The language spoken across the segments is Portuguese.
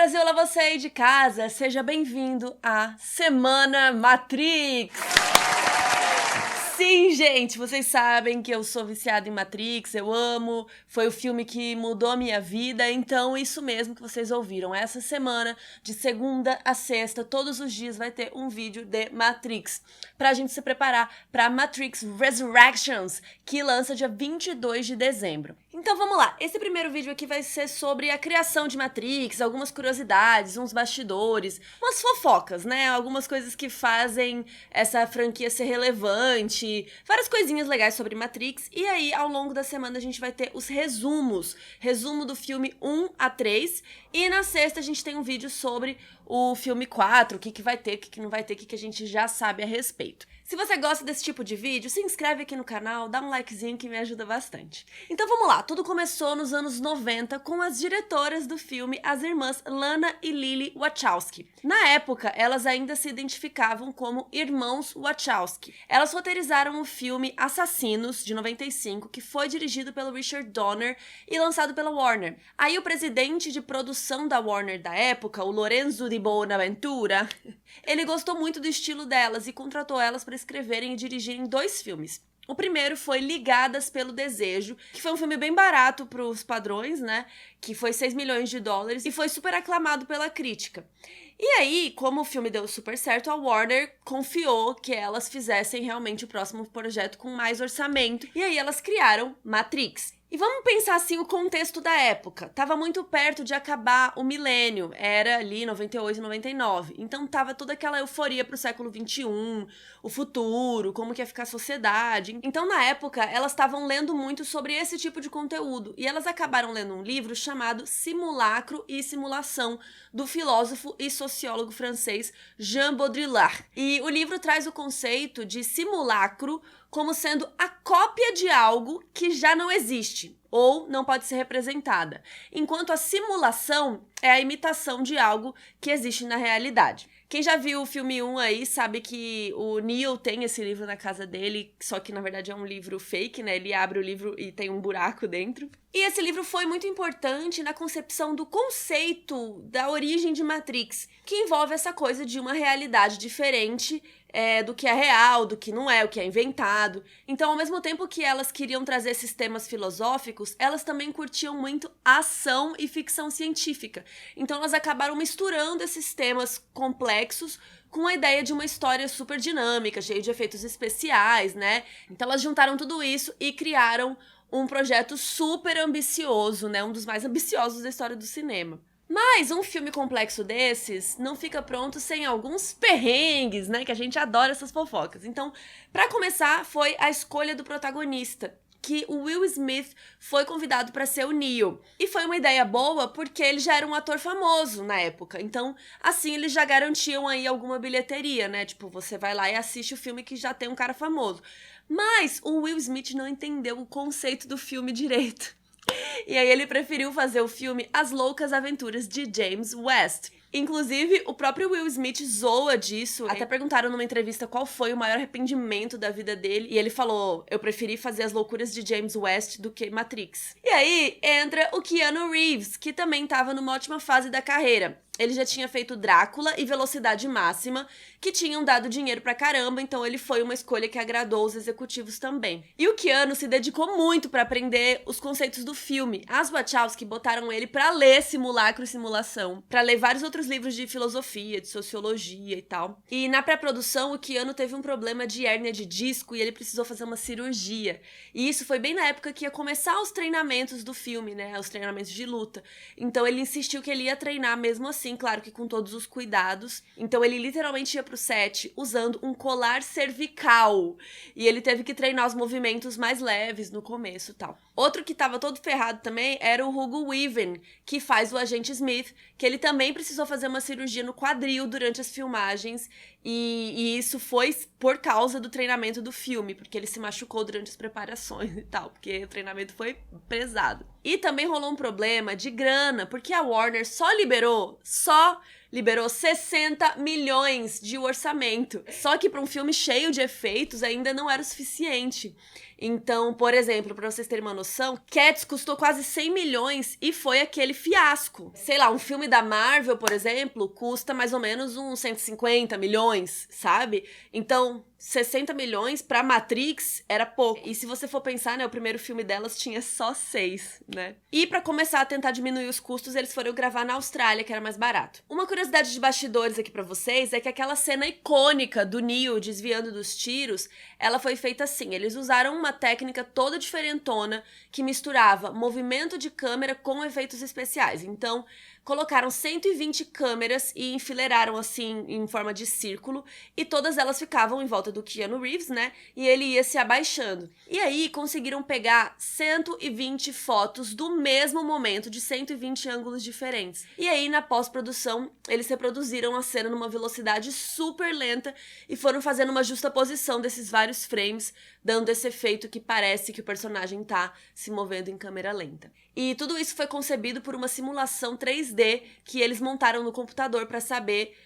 Brasil, olá você aí de casa, seja bem-vindo à Semana Matrix! Sim, gente, vocês sabem que eu sou viciada em Matrix, eu amo, foi o filme que mudou a minha vida, então isso mesmo que vocês ouviram. Essa semana, de segunda a sexta, todos os dias vai ter um vídeo de Matrix, pra gente se preparar pra Matrix Resurrections, que lança dia 22 de dezembro. Então vamos lá, esse primeiro vídeo aqui vai ser sobre a criação de Matrix, algumas curiosidades, uns bastidores, umas fofocas, né? Algumas coisas que fazem essa franquia ser relevante, várias coisinhas legais sobre Matrix. E aí, ao longo da semana, a gente vai ter os resumos. Resumo do filme 1 a 3. E na sexta a gente tem um vídeo sobre o filme 4, o que vai ter, o que não vai ter, o que a gente já sabe a respeito. Se você gosta desse tipo de vídeo, se inscreve aqui no canal, dá um likezinho que me ajuda bastante. Então vamos lá, tudo começou nos anos 90 com as diretoras do filme, as irmãs Lana e Lily Wachowski. Na época, elas ainda se identificavam como irmãos Wachowski. Elas roteirizaram o filme Assassinos, de 95, que foi dirigido pelo Richard Donner e lançado pela Warner. Aí o presidente de produção da Warner da época, o Lorenzo di Bonaventura, ele gostou muito do estilo delas e contratou elas para escreverem e dirigirem 2 filmes. O primeiro foi Ligadas pelo Desejo, que foi um filme bem barato para os padrões, né? Que foi 6 milhões de dólares e foi super aclamado pela crítica. E aí, como o filme deu super certo, a Warner confiou que elas fizessem realmente o próximo projeto com mais orçamento. E aí elas criaram Matrix. E vamos pensar assim o contexto da época. Tava muito perto de acabar o milênio, era ali 98 e 99. Então tava toda aquela euforia pro século 21, o futuro, como que ia ficar a sociedade. Então na época elas estavam lendo muito sobre esse tipo de conteúdo. E elas acabaram lendo um livro chamado Simulacro e Simulação, do filósofo e sociólogo francês Jean Baudrillard. E o livro traz o conceito de simulacro como sendo a cópia de algo que já não existe ou não pode ser representada, enquanto a simulação é a imitação de algo que existe na realidade. Quem já viu o filme 1 aí sabe que o Neo tem esse livro na casa dele, só que na verdade é um livro fake, né? Ele abre o livro e tem um buraco dentro. E esse livro foi muito importante na concepção do conceito da origem de Matrix, que envolve essa coisa de uma realidade diferente do que é real, do que não é, o que é inventado. Então, ao mesmo tempo que elas queriam trazer esses temas filosóficos, elas também curtiam muito ação e ficção científica. Então, elas acabaram misturando esses temas complexos com a ideia de uma história super dinâmica, cheia de efeitos especiais, né? Então, elas juntaram tudo isso e criaram um projeto super ambicioso, né? Um dos mais ambiciosos da história do cinema. Mas um filme complexo desses não fica pronto sem alguns perrengues, né? Que a gente adora essas fofocas. Então, pra começar, foi a escolha do protagonista, que o Will Smith foi convidado para ser o Neo. E foi uma ideia boa porque ele já era um ator famoso na época. Então, assim, eles já garantiam aí alguma bilheteria, né? Tipo, você vai lá e assiste o filme que já tem um cara famoso. Mas o Will Smith não entendeu o conceito do filme direito. E aí ele preferiu fazer o filme As Loucas Aventuras de James West. Inclusive, o próprio Will Smith zoa disso. Até perguntaram numa entrevista qual foi o maior arrependimento da vida dele. E ele falou, eu preferi fazer As Loucuras de James West do que Matrix. E aí entra o Keanu Reeves, que também tava numa ótima fase da carreira. Ele já tinha feito Drácula e Velocidade Máxima, que tinham dado dinheiro pra caramba, então ele foi uma escolha que agradou os executivos também. E o Keanu se dedicou muito pra aprender os conceitos do filme. As Wachowski botaram ele pra ler Simulacro e Simulação, pra ler vários outros livros de filosofia, de sociologia e tal. E na pré-produção, o Keanu teve um problema de hérnia de disco e ele precisou fazer uma cirurgia. E isso foi bem na época que ia começar os treinamentos do filme, né? Os treinamentos de luta. Então ele insistiu que ele ia treinar mesmo assim, claro que com todos os cuidados. Então ele literalmente ia pro set usando um colar cervical. E ele teve que treinar os movimentos mais leves no começo e tal. Outro que tava todo ferrado também era o Hugo Weaving, que faz o Agente Smith, que ele também precisou fazer uma cirurgia no quadril durante as filmagens. E isso foi por causa do treinamento do filme, porque ele se machucou durante as preparações e tal, porque o treinamento foi pesado. E também rolou um problema de grana, porque a Warner só liberou liberou 60 milhões de orçamento. Só que para um filme cheio de efeitos ainda não era o suficiente. Então, por exemplo, pra vocês terem uma noção, Cats custou quase 100 milhões e foi aquele fiasco. Sei lá, um filme da Marvel, por exemplo, custa mais ou menos uns 150 milhões, sabe? Então, 60 milhões pra Matrix era pouco. E se você for pensar, né, o primeiro filme delas tinha só 6, né? E pra começar a tentar diminuir os custos, eles foram gravar na Austrália, que era mais barato. Uma curiosidade de bastidores aqui pra vocês é que aquela cena icônica do Neo desviando dos tiros, ela foi feita assim. Eles usaram uma técnica toda diferentona que misturava movimento de câmera com efeitos especiais. Então, colocaram 120 câmeras e enfileiraram assim em forma de círculo e todas elas ficavam em volta do Keanu Reeves, né? E ele ia se abaixando. E aí conseguiram pegar 120 fotos do mesmo momento, de 120 ângulos diferentes. E aí na pós-produção eles reproduziram a cena numa velocidade super lenta e foram fazendo uma justaposição desses vários frames, dando esse efeito que parece que o personagem tá se movendo em câmera lenta. E tudo isso foi concebido por uma simulação 3D que eles montaram no computador para saber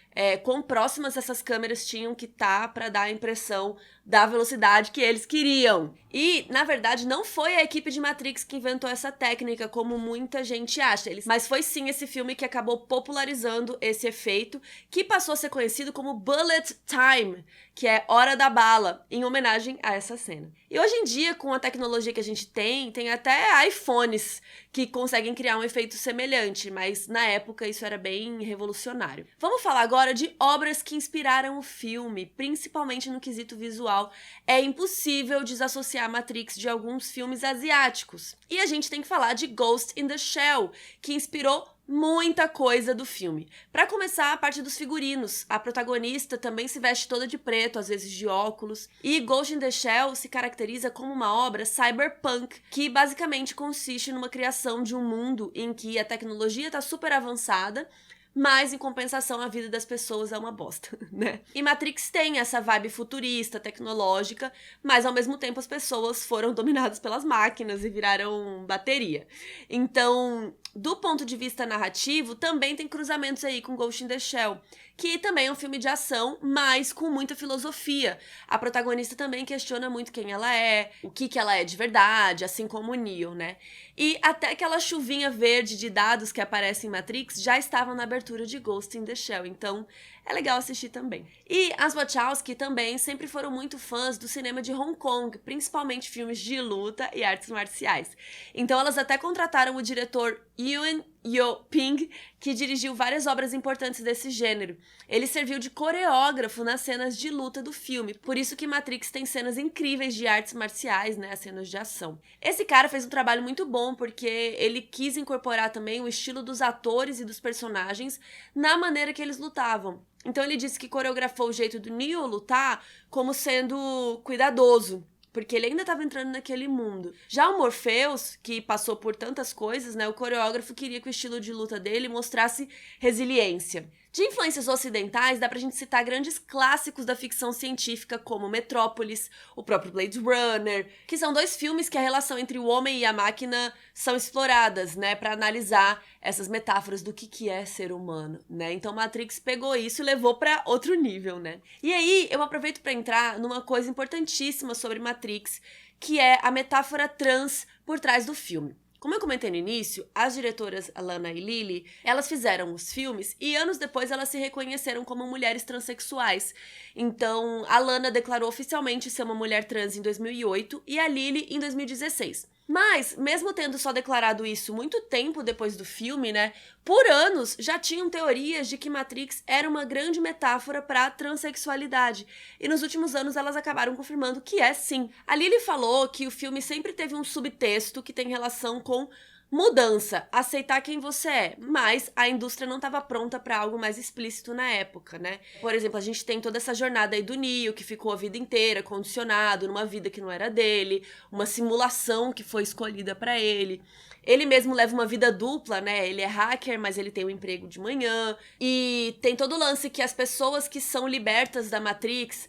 quão próximas essas câmeras tinham que estar para dar a impressão da velocidade que eles queriam. E, na verdade, não foi a equipe de Matrix que inventou essa técnica, como muita gente acha, mas foi sim esse filme que acabou popularizando esse efeito, que passou a ser conhecido como Bullet Time, que é Hora da Bala, em homenagem a essa cena. E hoje em dia, com a tecnologia que a gente tem até iPhones que conseguem criar um efeito semelhante, mas na época isso era bem revolucionário. Vamos falar agora de obras que inspiraram o filme, principalmente no quesito visual. É impossível desassociar Matrix de alguns filmes asiáticos. E a gente tem que falar de Ghost in the Shell, que inspirou muita coisa do filme. Pra começar, a parte dos figurinos. A protagonista também se veste toda de preto, às vezes de óculos. E Ghost in the Shell se caracteriza como uma obra cyberpunk, que basicamente consiste numa criação de um mundo em que a tecnologia tá super avançada, mas em compensação a vida das pessoas é uma bosta, né? E Matrix tem essa vibe futurista, tecnológica, mas ao mesmo tempo as pessoas foram dominadas pelas máquinas e viraram bateria. Então, do ponto de vista narrativo, também tem cruzamentos aí com Ghost in the Shell, que também é um filme de ação, mas com muita filosofia. A protagonista também questiona muito quem ela é, o que ela é de verdade, assim como o Neo, né? E até aquela chuvinha verde de dados que aparece em Matrix já estavam na abertura de Ghost in the Shell, então é legal assistir também. E as Wachowski também sempre foram muito fãs do cinema de Hong Kong, principalmente filmes de luta e artes marciais. Então elas até contrataram o diretor Yuen Yo-ping, que dirigiu várias obras importantes desse gênero. Ele serviu de coreógrafo nas cenas de luta do filme, por isso que Matrix tem cenas incríveis de artes marciais, né, as cenas de ação. Esse cara fez um trabalho muito bom, porque ele quis incorporar também o estilo dos atores e dos personagens na maneira que eles lutavam. Então ele disse que coreografou o jeito do Neo lutar como sendo cuidadoso, porque ele ainda estava entrando naquele mundo. Já o Morpheus, que passou por tantas coisas, né, o coreógrafo queria que o estilo de luta dele mostrasse resiliência. De influências ocidentais, dá pra gente citar grandes clássicos da ficção científica, como Metrópolis, o próprio Blade Runner, que são dois filmes que a relação entre o homem e a máquina são exploradas, né, pra analisar essas metáforas do que é ser humano, né? Então Matrix pegou isso e levou pra outro nível, né? E aí, eu aproveito pra entrar numa coisa importantíssima sobre Matrix, que é a metáfora trans por trás do filme. Como eu comentei no início, as diretoras Lana e Lily, elas fizeram os filmes e anos depois elas se reconheceram como mulheres transexuais. Então, a Lana declarou oficialmente ser uma mulher trans em 2008 e a Lily em 2016. Mas, mesmo tendo só declarado isso muito tempo depois do filme, né, por anos já tinham teorias de que Matrix era uma grande metáfora para a transexualidade. E nos últimos anos elas acabaram confirmando que é sim. A Lily falou que o filme sempre teve um subtexto que tem relação com mudança, aceitar quem você é, mas a indústria não estava pronta para algo mais explícito na época, né? Por exemplo, a gente tem toda essa jornada aí do Neo, que ficou a vida inteira condicionado numa vida que não era dele, uma simulação que foi escolhida para ele. Ele mesmo leva uma vida dupla, né? Ele é hacker, mas ele tem um emprego de manhã. E tem todo o lance que as pessoas que são libertas da Matrix,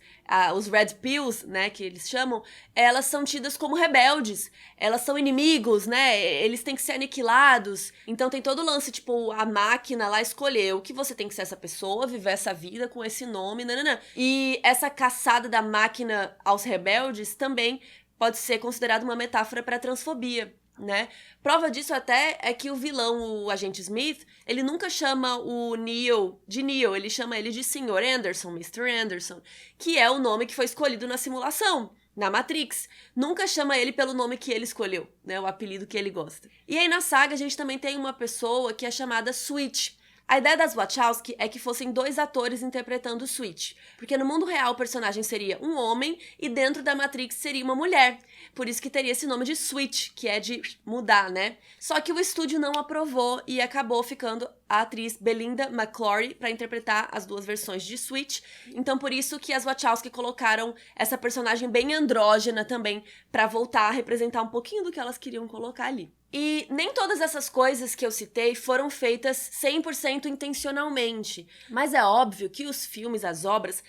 os Red Pills, né, que eles chamam, elas são tidas como rebeldes. Elas são inimigos, né? Eles têm que ser aniquilados. Então tem todo o lance, tipo, a máquina lá escolheu que você tem que ser essa pessoa, viver essa vida com esse nome, nananã. E essa caçada da máquina aos rebeldes também pode ser considerada uma metáfora para a transfobia, né? Prova disso até é que o vilão, o agente Smith, ele nunca chama o Neo de Neo, ele chama ele de Sr. Anderson, Mr. Anderson, que é o nome que foi escolhido na simulação, na Matrix. Nunca chama ele pelo nome que ele escolheu, né? O apelido que ele gosta. E aí na saga a gente também tem uma pessoa que é chamada Switch. A ideia das Wachowski é que fossem 2 atores interpretando o Switch, porque no mundo real o personagem seria um homem e dentro da Matrix seria uma mulher. Por isso que teria esse nome de Switch, que é de mudar, né? Só que o estúdio não aprovou e acabou ficando a atriz Belinda McClory para interpretar as 2 versões de Switch. Então por isso que as Wachowski colocaram essa personagem bem andrógena também para voltar a representar um pouquinho do que elas queriam colocar ali. E nem todas essas coisas que eu citei foram feitas 100% intencionalmente, mas é óbvio que os filmes, as obras,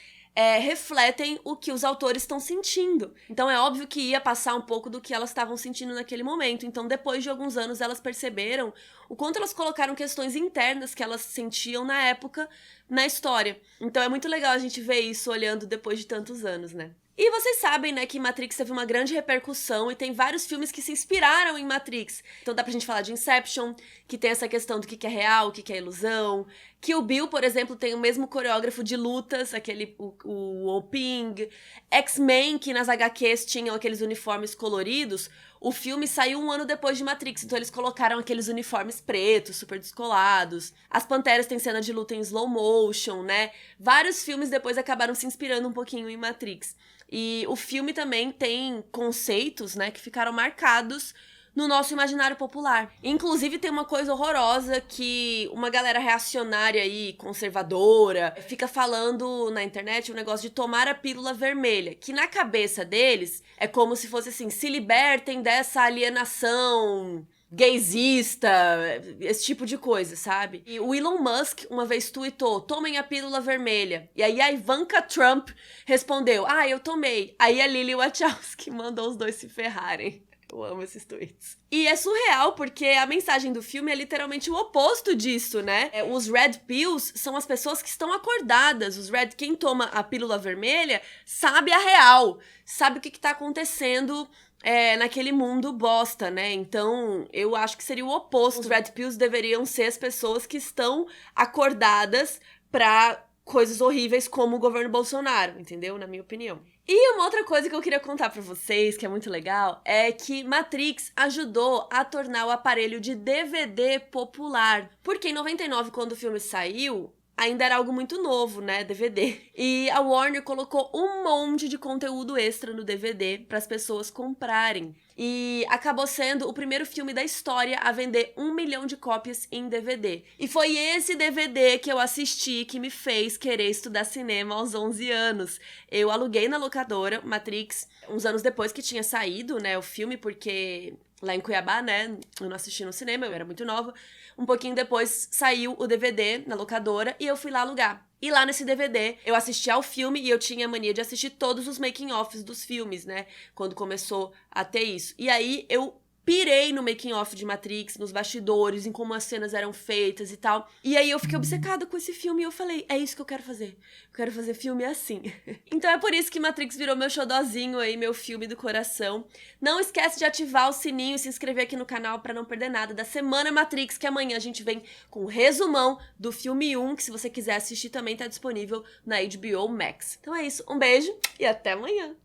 refletem o que os autores estão sentindo. Então é óbvio que ia passar um pouco do que elas estavam sentindo naquele momento. Então depois de alguns anos elas perceberam o quanto elas colocaram questões internas que elas sentiam na época na história. Então é muito legal a gente ver isso olhando depois de tantos anos, né? E vocês sabem, né, que Matrix teve uma grande repercussão e tem vários filmes que se inspiraram em Matrix. Então dá pra gente falar de Inception, que tem essa questão do que é real, o que é ilusão. Kill Bill, por exemplo, tem o mesmo coreógrafo de lutas, o Ping. X-Men, que nas HQs tinham aqueles uniformes coloridos. O filme saiu 1 ano depois de Matrix, então eles colocaram aqueles uniformes pretos, super descolados. As Panteras têm cena de luta em slow motion, né? Vários filmes depois acabaram se inspirando um pouquinho em Matrix. E o filme também tem conceitos, né, que ficaram marcados no nosso imaginário popular. Inclusive tem uma coisa horrorosa que uma galera reacionária aí, conservadora, fica falando na internet um negócio de tomar a pílula vermelha, que na cabeça deles é como se fosse assim, se libertem dessa alienação gaysista, esse tipo de coisa, sabe? E o Elon Musk uma vez tweetou, tomem a pílula vermelha. E aí a Ivanka Trump respondeu, eu tomei. Aí a Lily Wachowski mandou os dois se ferrarem. Eu amo esses tweets. E é surreal, porque a mensagem do filme é literalmente o oposto disso, né? Os Red Pills são as pessoas que estão acordadas. Quem toma a pílula vermelha sabe a real, sabe o que tá acontecendo naquele mundo bosta, né? Então, eu acho que seria o oposto. Os Red Pills deveriam ser as pessoas que estão acordadas pra coisas horríveis como o governo Bolsonaro, entendeu? Na minha opinião. E uma outra coisa que eu queria contar pra vocês, que é muito legal, é que Matrix ajudou a tornar o aparelho de DVD popular. Porque em 99, quando o filme saiu, ainda era algo muito novo, né, DVD. E a Warner colocou um monte de conteúdo extra no DVD para as pessoas comprarem. E acabou sendo o primeiro filme da história a vender 1 milhão de cópias em DVD. E foi esse DVD que eu assisti que me fez querer estudar cinema aos 11 anos. Eu aluguei na locadora Matrix uns anos depois que tinha saído, né, o filme, porque lá em Cuiabá, né, eu não assisti no cinema, eu era muito nova. Um pouquinho depois saiu o DVD na locadora e eu fui lá alugar. E lá nesse DVD eu assisti ao filme e eu tinha a mania de assistir todos os making-offs dos filmes, né? Quando começou a ter isso. E aí eu pirei no making-off de Matrix, nos bastidores, em como as cenas eram feitas e tal. E aí eu fiquei obcecada com esse filme e eu falei, é isso que eu quero fazer. Eu quero fazer filme assim. Então é por isso que Matrix virou meu xodózinho aí, meu filme do coração. Não esquece de ativar o sininho e se inscrever aqui no canal pra não perder nada da Semana Matrix, que amanhã a gente vem com um resumão do filme 1, que se você quiser assistir também tá disponível na HBO Max. Então é isso, um beijo e até amanhã!